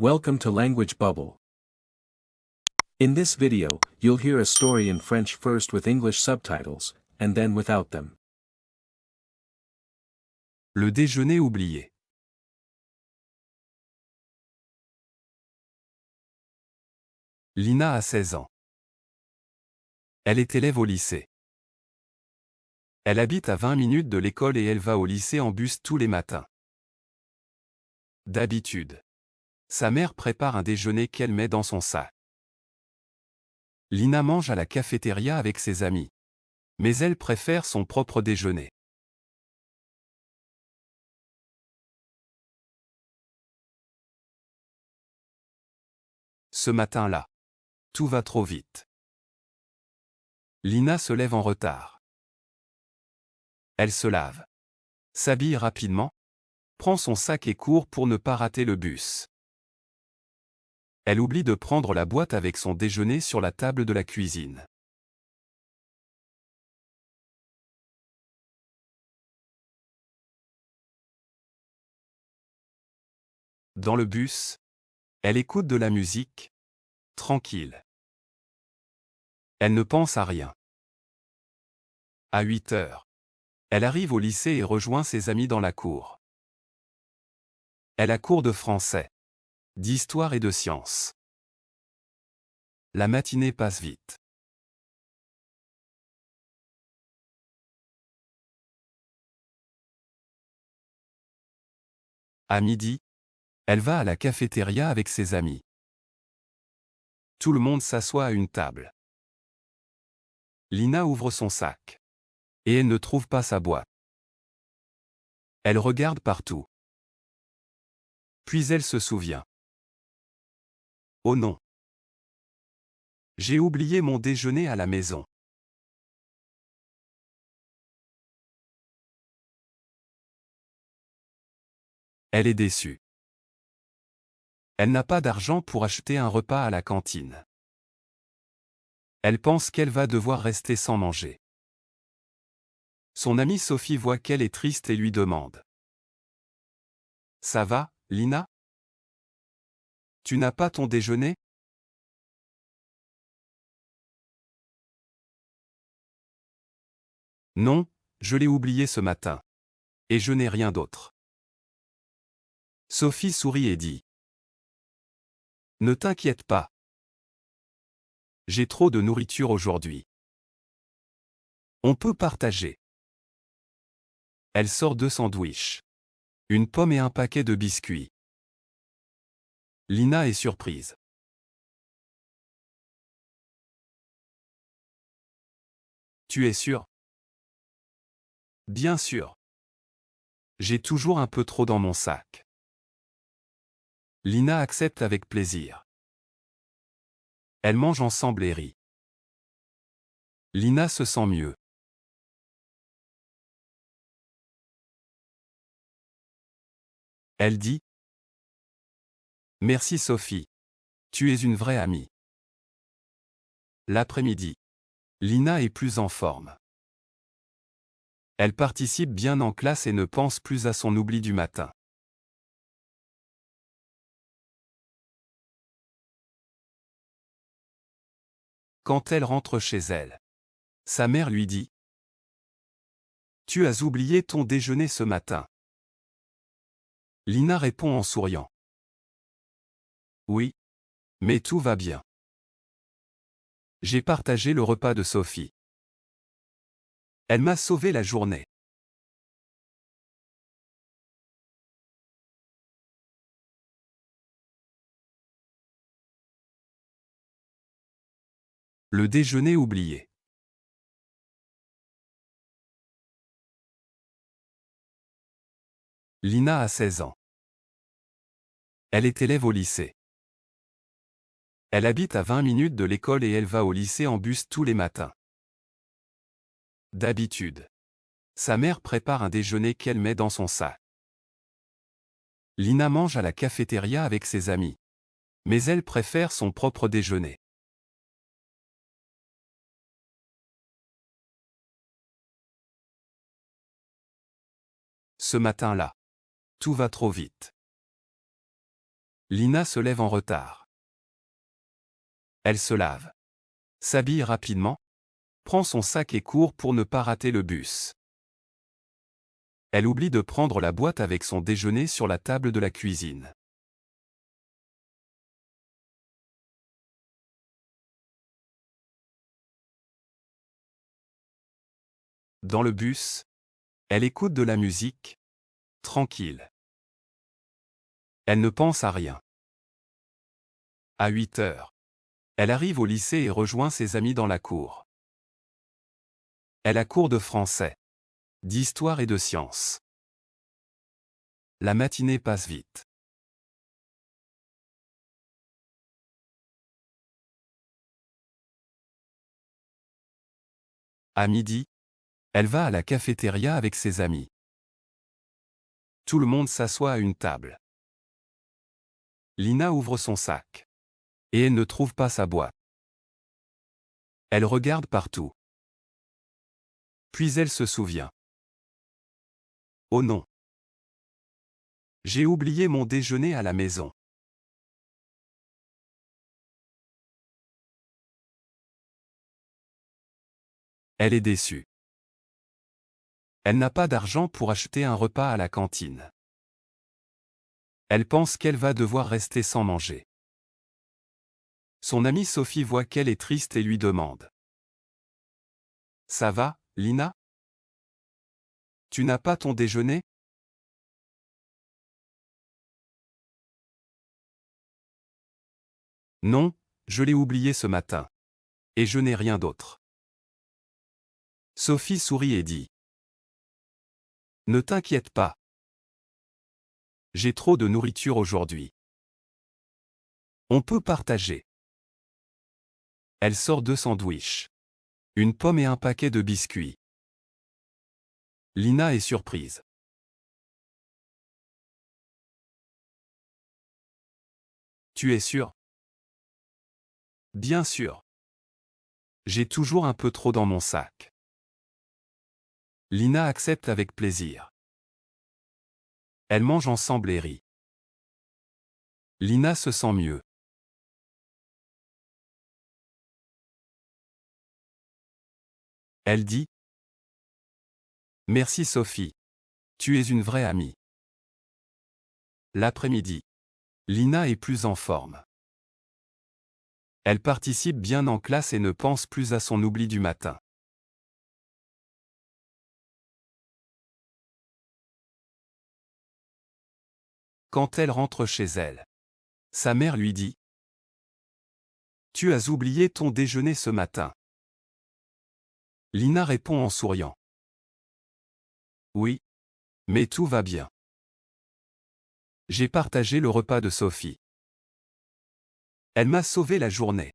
Welcome to Language Bubble. In this video, you'll hear a story in French first with English subtitles, and then without them. Le déjeuner oublié. Lina a 16 ans. Elle est élève au lycée. Elle habite à 20 minutes de l'école et elle va au lycée en bus tous les matins. D'habitude, sa mère prépare un déjeuner qu'elle met dans son sac. Lina mange à la cafétéria avec ses amis. Mais elle préfère son propre déjeuner. Ce matin-là, tout va trop vite. Lina se lève en retard. Elle se lave, s'habille rapidement, prend son sac et court pour ne pas rater le bus. Elle oublie de prendre la boîte avec son déjeuner sur la table de la cuisine. Dans le bus, elle écoute de la musique, tranquille. Elle ne pense à rien. À 8 heures, elle arrive au lycée et rejoint ses amis dans la cour. Elle a cours de français, d'histoire et de sciences. La matinée passe vite. À midi, elle va à la cafétéria avec ses amis. Tout le monde s'assoit à une table. Lina ouvre son sac. Et elle ne trouve pas sa boîte. Elle regarde partout. Puis elle se souvient. Oh non! J'ai oublié mon déjeuner à la maison. Elle est déçue. Elle n'a pas d'argent pour acheter un repas à la cantine. Elle pense qu'elle va devoir rester sans manger. Son amie Sophie voit qu'elle est triste et lui demande. Ça va, Lina? Tu n'as pas ton déjeuner? Non, je l'ai oublié ce matin. Et je n'ai rien d'autre. Sophie sourit et dit. Ne t'inquiète pas. J'ai trop de nourriture aujourd'hui. On peut partager. Elle sort 2 sandwichs. Une pomme et un paquet de biscuits. Lina est surprise. Tu es sûr? Bien sûr. J'ai toujours un peu trop dans mon sac. Lina accepte avec plaisir. Elles mangent ensemble et rient. Lina se sent mieux. Elle dit. Merci Sophie. Tu es une vraie amie. L'après-midi. Lina est plus en forme. Elle participe bien en classe et ne pense plus à son oubli du matin. Quand elle rentre chez elle, sa mère lui dit. Tu as oublié ton déjeuner ce matin. Lina répond en souriant. Oui. Mais tout va bien. J'ai partagé le repas de Sophie. Elle m'a sauvé la journée. Le déjeuner oublié. Lina a 16 ans. Elle est élève au lycée. Elle habite à 20 minutes de l'école et elle va au lycée en bus tous les matins. D'habitude, sa mère prépare un déjeuner qu'elle met dans son sac. Lina mange à la cafétéria avec ses amis. Mais elle préfère son propre déjeuner. Ce matin-là, tout va trop vite. Lina se lève en retard. Elle se lave, s'habille rapidement, prend son sac et court pour ne pas rater le bus. Elle oublie de prendre la boîte avec son déjeuner sur la table de la cuisine. Dans le bus, elle écoute de la musique, tranquille. Elle ne pense à rien. À 8 heures, elle arrive au lycée et rejoint ses amis dans la cour. Elle a cours de français, d'histoire et de sciences. La matinée passe vite. À midi, elle va à la cafétéria avec ses amis. Tout le monde s'assoit à une table. Lina ouvre son sac. Et elle ne trouve pas sa boîte. Elle regarde partout. Puis elle se souvient. Oh non! J'ai oublié mon déjeuner à la maison. Elle est déçue. Elle n'a pas d'argent pour acheter un repas à la cantine. Elle pense qu'elle va devoir rester sans manger. Son amie Sophie voit qu'elle est triste et lui demande. Ça va, Lina? Tu n'as pas ton déjeuner? Non, je l'ai oublié ce matin. Et je n'ai rien d'autre. Sophie sourit et dit. Ne t'inquiète pas. J'ai trop de nourriture aujourd'hui. On peut partager. Elle sort 2 sandwichs. Une pomme et un paquet de biscuits. Lina est surprise. Tu es sûr? Bien sûr. J'ai toujours un peu trop dans mon sac. Lina accepte avec plaisir. Elles mangent ensemble et rient. Lina se sent mieux. Elle dit. Merci Sophie. Tu es une vraie amie. L'après-midi. Lina est plus en forme. Elle participe bien en classe et ne pense plus à son oubli du matin. Quand elle rentre chez elle, sa mère lui dit. Tu as oublié ton déjeuner ce matin. Lina répond en souriant. Oui. Mais tout va bien. J'ai partagé le repas de Sophie. Elle m'a sauvé la journée.